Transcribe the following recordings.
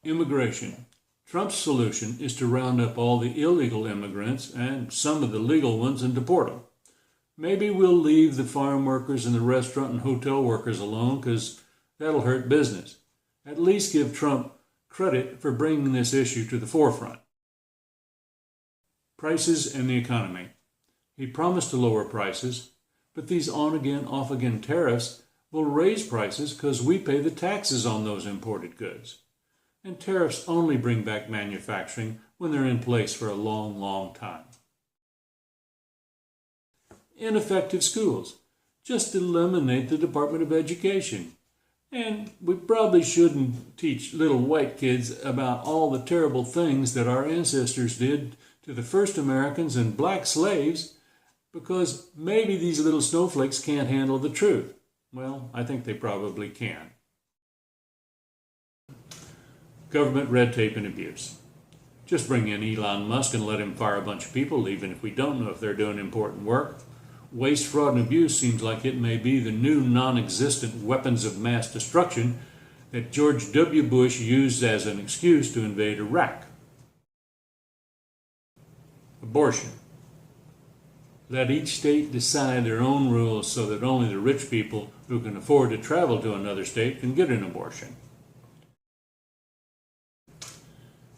Immigration. Trump's solution is to round up all the illegal immigrants and some of the legal ones and deport them. Maybe we'll leave the farm workers and the restaurant and hotel workers alone because that'll hurt business. At least give Trump credit for bringing this issue to the forefront. Prices and the economy. He promised to lower prices, but these on-again, off-again tariffs will raise prices because we pay the taxes on those imported goods. And tariffs only bring back manufacturing when they're in place for a long, long time. Ineffective schools. Just eliminate the Department of Education. And we probably shouldn't teach little white kids about all the terrible things that our ancestors did to the first Americans and black slaves, because maybe these little snowflakes can't handle the truth. Well, I think they probably can. Government red tape and abuse. Just bring in Elon Musk and let him fire a bunch of people, even if we don't know if they're doing important work. Waste, fraud, and abuse seems like it may be the new non-existent weapons of mass destruction that George W. Bush used as an excuse to invade Iraq. Abortion. Let each state decide their own rules so that only the rich people who can afford to travel to another state can get an abortion.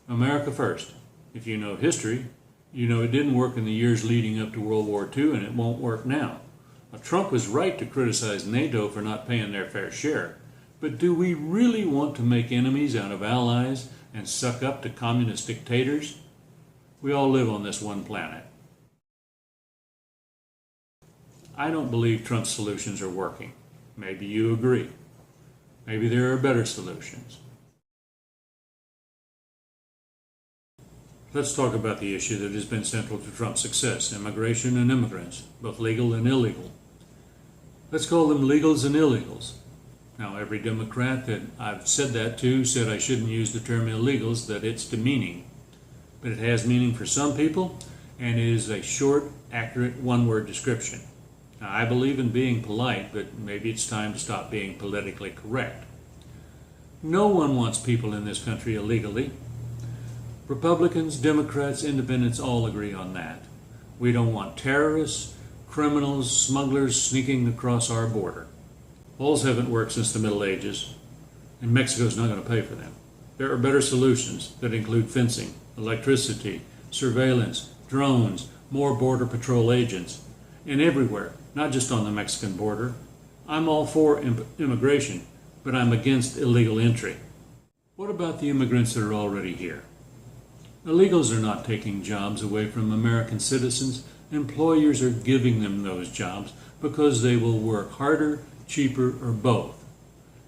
America first. If you know history, you know it didn't work in the years leading up to World War II, and it won't work now. Now, Trump was right to criticize NATO for not paying their fair share. But do we really want to make enemies out of allies and suck up to communist dictators? We all live on this one planet. I don't believe Trump's solutions are working. Maybe you agree. Maybe there are better solutions. Let's talk about the issue that has been central to Trump's success, immigration and immigrants, both legal and illegal. Let's call them legals and illegals. Now, every Democrat that I've said that to said I shouldn't use the term illegals, that it's demeaning. But it has meaning for some people, and it is a short, accurate, one-word description. Now, I believe in being polite, but maybe it's time to stop being politically correct. No one wants people in this country illegally. Republicans, Democrats, Independents all agree on that. We don't want terrorists, criminals, smugglers sneaking across our border. Walls haven't worked since the Middle Ages, and Mexico's not going to pay for them. There are better solutions that include fencing, electricity, surveillance, drones, more Border Patrol agents, and everywhere, not just on the Mexican border. I'm all for immigration, but I'm against illegal entry. What about the immigrants that are already here? Illegals are not taking jobs away from American citizens. Employers are giving them those jobs because they will work harder, cheaper, or both.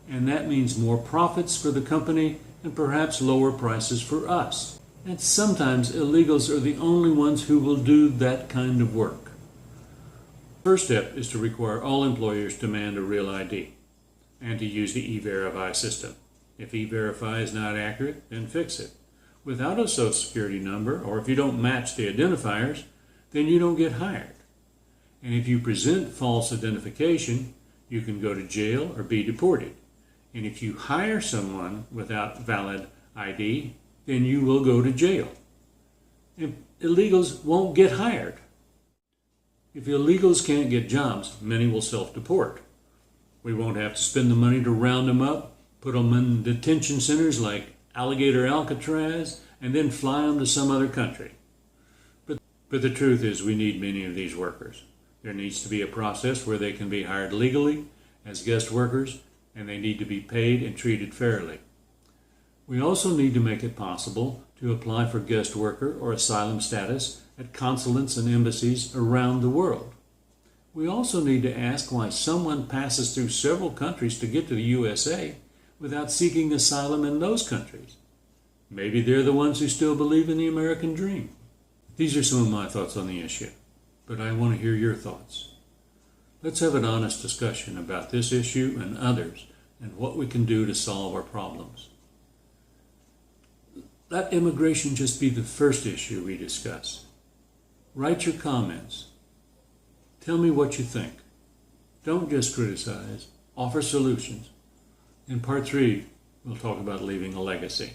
And that means more profits for the company and perhaps lower prices for us. And sometimes illegals are the only ones who will do that kind of work. First step is to require all employers to demand a real ID and to use the E-Verify system. If E-Verify is not accurate, then fix it. Without a social security number, or if you don't match the identifiers, then you don't get hired. And if you present false identification, you can go to jail or be deported. And if you hire someone without valid ID, then you will go to jail. And illegals won't get hired. If illegals can't get jobs, many will self-deport. We won't have to spend the money to round them up, put them in detention centers like Alligator Alcatraz, and then fly them to some other country. But the truth is we need many of these workers. There needs to be a process where they can be hired legally as guest workers, and they need to be paid and treated fairly. We also need to make it possible to apply for guest worker or asylum status at consulates and embassies around the world. We also need to ask why someone passes through several countries to get to the USA without seeking asylum in those countries. Maybe they're the ones who still believe in the American dream. These are some of my thoughts on the issue, but I want to hear your thoughts. Let's have an honest discussion about this issue and others and what we can do to solve our problems. Let immigration just be the first issue we discuss. Write your comments. Tell me what you think. Don't just criticize. Offer solutions. In part 3, we'll talk about leaving a legacy.